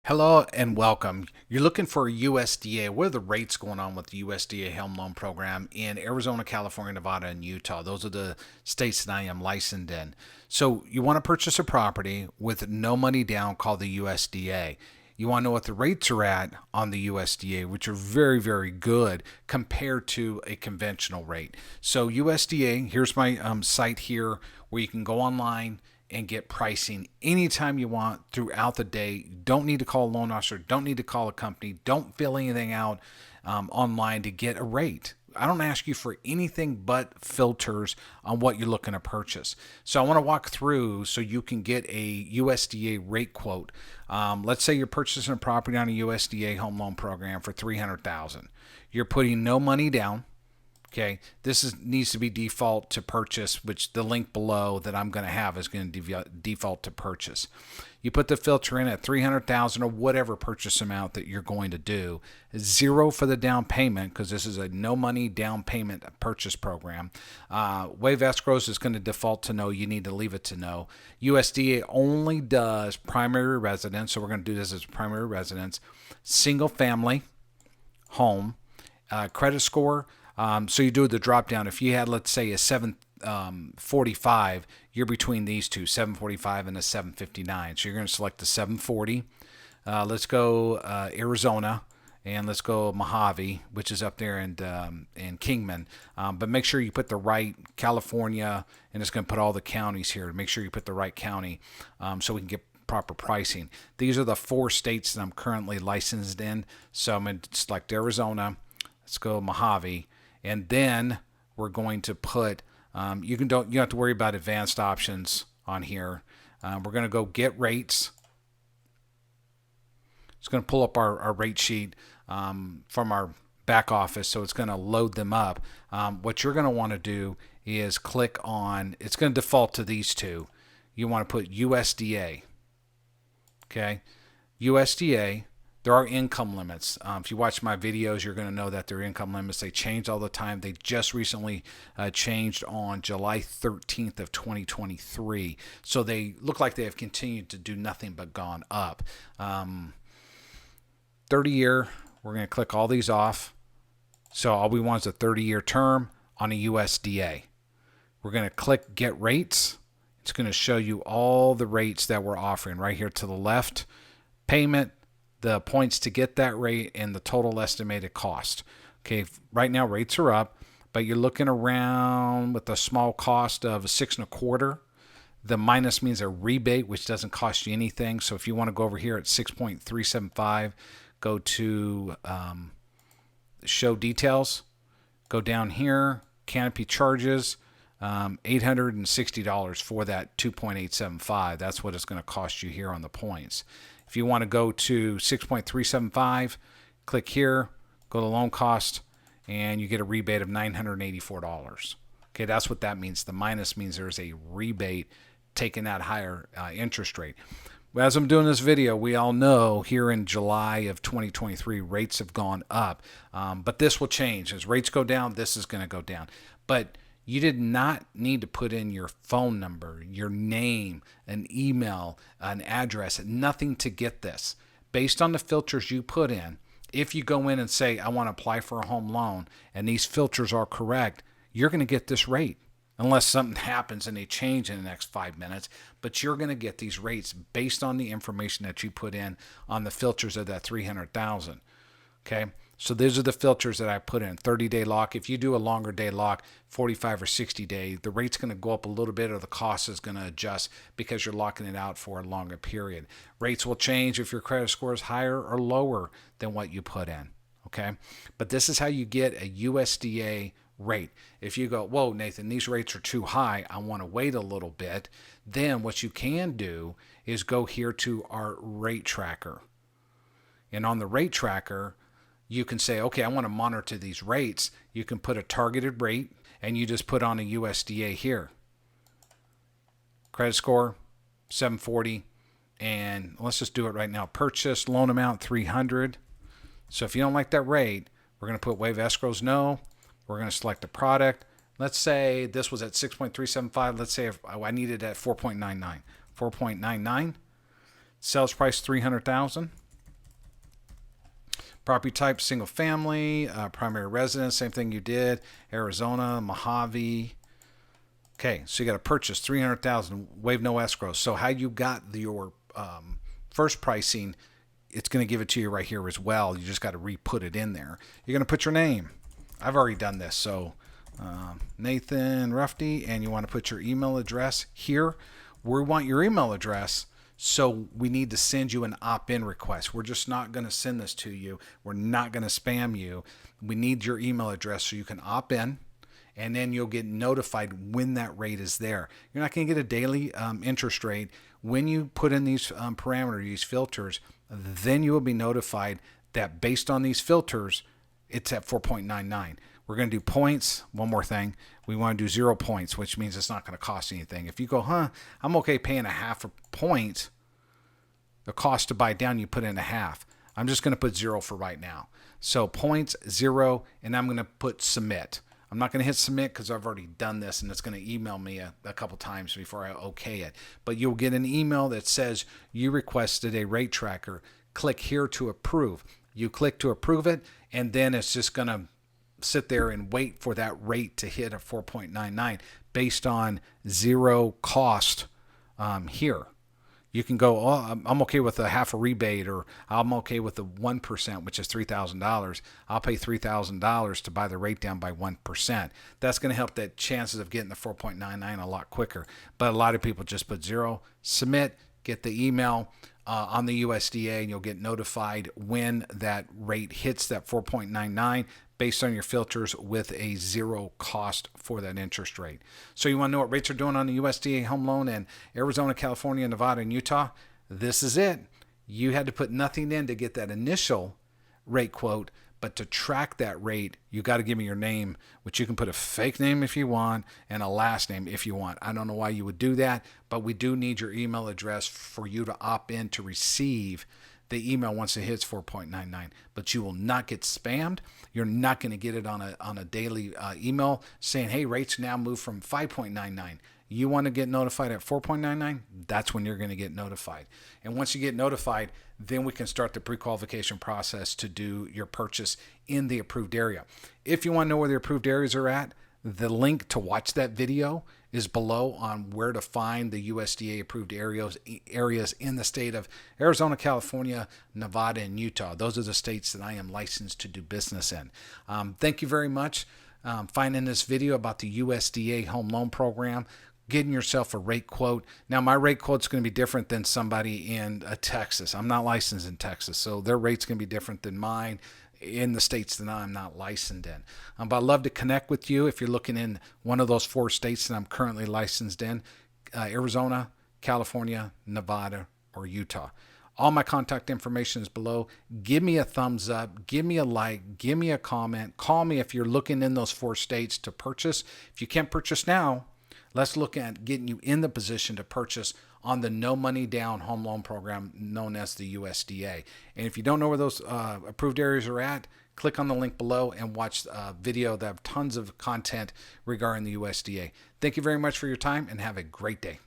Hello and welcome. You're looking for a USDA. What are the rates going on with the USDA Home Loan Program in Arizona, California, Nevada, and Utah? Those are the states that I am licensed in. So you want to purchase a property with no money down called the USDA. You want to know what the rates are at on the USDA, which are very, very good compared to a conventional rate. So USDA, here's my site here where you can go online and get pricing anytime you want throughout the day. You don't need to call a loan officer, don't need to call a company, don't fill anything out online to get a rate. I don't ask you for anything but filters on what you're looking to purchase. So I want to walk through so you can get a USDA rate quote. Let's say you're purchasing a property on a USDA home loan program for $300,000. You're putting no money down. Okay, needs to be default to purchase, which the link below that I'm going to have is going to default to purchase. You put the filter in at $300,000 or whatever purchase amount that you're going to do. Zero for the down payment because this is a no money down payment purchase program. Wave escrows is going to default to no. You need to leave it to no. USDA only does primary residence, so we're going to do this as primary residence. Single family home, credit score. So you do the drop down. If you had, let's say, a 745, you're between these two, 745 and a 759. So you're going to select the 740. Let's go Arizona, and let's go Mojave, which is up there in Kingman. But make sure you put the right California, and it's going to put all the counties here. Make sure you put the right county so we can get proper pricing. These are the 4 states that I'm currently licensed in. So I'm going to select Arizona. Let's go Mojave. And then we're going to put, you don't have to worry about advanced options on here. We're going to go get rates. It's going to pull up our rate sheet from our back office, so it's going to load them up. What you're going to want to do is click on, it's going to default to these two. You want to put USDA. Okay, USDA. There are income limits. If you watch my videos, you're going to know that there are income limits. They change all the time. They just recently changed on July 13th of 2023. So they look like they have continued to do nothing but gone up. 30-year, we're going to click all these off. So all we want is a 30-year term on a USDA. We're going to click Get Rates. It's going to show you all the rates that we're offering right here to the left. Payment, the points to get that rate, and the total estimated cost. Okay, right now rates are up, but you're looking around with a small cost of 6.25. The minus means a rebate, which doesn't cost you anything. So if you want to go over here at 6.375, go to show details, go down here, canopy charges, $860 for that 2.875. That's what it's going to cost you here on the points. If you want to go to 6.375, click here, go to loan cost, and you get a rebate of $984. Okay, that's what that means. The minus means there's a rebate taking that higher interest rate. As I'm doing this video, we all know here in July of 2023, rates have gone up. But this will change. As rates go down, this is going to go down. But you did not need to put in your phone number, your name, an email, an address, nothing to get this. Based on the filters you put in, if you go in and say, I want to apply for a home loan, and these filters are correct, you're going to get this rate. Unless something happens and they change in the next 5 minutes, but you're going to get these rates based on the information that you put in on the filters of that 300,000. Okay, so these are the filters that I put in. 30-day lock. If you do a longer day lock, 45 or 60 day, the rate's going to go up a little bit, or the cost is going to adjust because you're locking it out for a longer period. Rates will change if your credit score is higher or lower than what you put in. Okay, but this is how you get a USDA rate. If you go, whoa, Nathan, these rates are too high, I want to wait a little bit, then what you can do is go here to our rate tracker. And on the rate tracker, you can say, okay, I want to monitor these rates. You can put a targeted rate, and you just put on a USDA here. Credit score, 740. And let's just do it right now. Purchase loan amount, 300. So if you don't like that rate, we're going to put waive escrows, no. We're going to select the product. Let's say this was at 6.375. Let's say if I needed it at 4.99. 4.99. Sales price $300,000. Property type, single family, primary residence, same thing you did. Arizona, Mojave. Okay, so you got to purchase 300,000, waive no escrow. So how you got your first pricing, it's going to give it to you right here as well. You just got to re-put it in there. You're going to put your name. I've already done this, so Nathan Rufty, and you want to put your email address here. We want your email address, so we need to send you an opt-in request. We're just not going to send this to you. We're not going to spam you. We need your email address so you can opt in, and then you'll get notified when that rate is there. You're not going to get a daily interest rate. When you put in these parameters, these filters, then you will be notified that based on these filters, it's at 4.99. We're going to do points. One more thing. We want to do 0 points, which means it's not going to cost anything. If you go, I'm okay paying a half a point, the cost to buy down, you put in a half. I'm just going to put 0 for right now. So points, 0, and I'm going to put submit. I'm not going to hit submit because I've already done this, and it's going to email me a couple times before I okay it. But you'll get an email that says you requested a rate tracker. Click here to approve. You click to approve it, and then it's just going to sit there and wait for that rate to hit a 4.99 based on 0 cost here. You can go, I'm okay with a half a rebate, or I'm okay with the 1%, which is $3,000. I'll pay $3,000 to buy the rate down by 1%. That's going to help that chances of getting the 4.99 a lot quicker. But a lot of people just put 0, submit, get the email on the USDA, and you'll get notified when that rate hits that 4.99 based on your filters with a 0 cost for that interest rate. So you want to know what rates are doing on the USDA home loan in Arizona, California, Nevada, and Utah? This is it. You had to put nothing in to get that initial rate quote, but to track that rate, you got to give me your name, which you can put a fake name if you want and a last name if you want. I don't know why you would do that, but we do need your email address for you to opt in to receive the email once it hits 4.99. But you will not get spammed. You're not going to get it on a daily email saying, hey, rates now move from 5.99. You want to get notified at 4.99? That's when you're going to get notified. And once you get notified, then we can start the pre-qualification process to do your purchase in the approved area. If you want to know where the approved areas are at, the link to watch that video is below on where to find the USDA approved areas in the state of Arizona, California, Nevada, and Utah. Those are the states that I am licensed to do business in. Thank you very much finding this video about the USDA home loan program, getting yourself a rate quote. Now, my rate quote is going to be different than somebody in Texas. I'm not licensed in Texas, so their rate's going to be different than mine in the states that I'm not licensed in. But I'd love to connect with you if you're looking in one of those 4 states that I'm currently licensed in, Arizona, California, Nevada, or Utah. All my contact information is below. Give me a thumbs up, give me a like, give me a comment. Call me if you're looking in those 4 states to purchase. If you can't purchase now, let's look at getting you in the position to purchase on the no money down home loan program known as the USDA. And if you don't know where those approved areas are at, click on the link below and watch a video that have tons of content regarding the USDA. Thank you very much for your time and have a great day.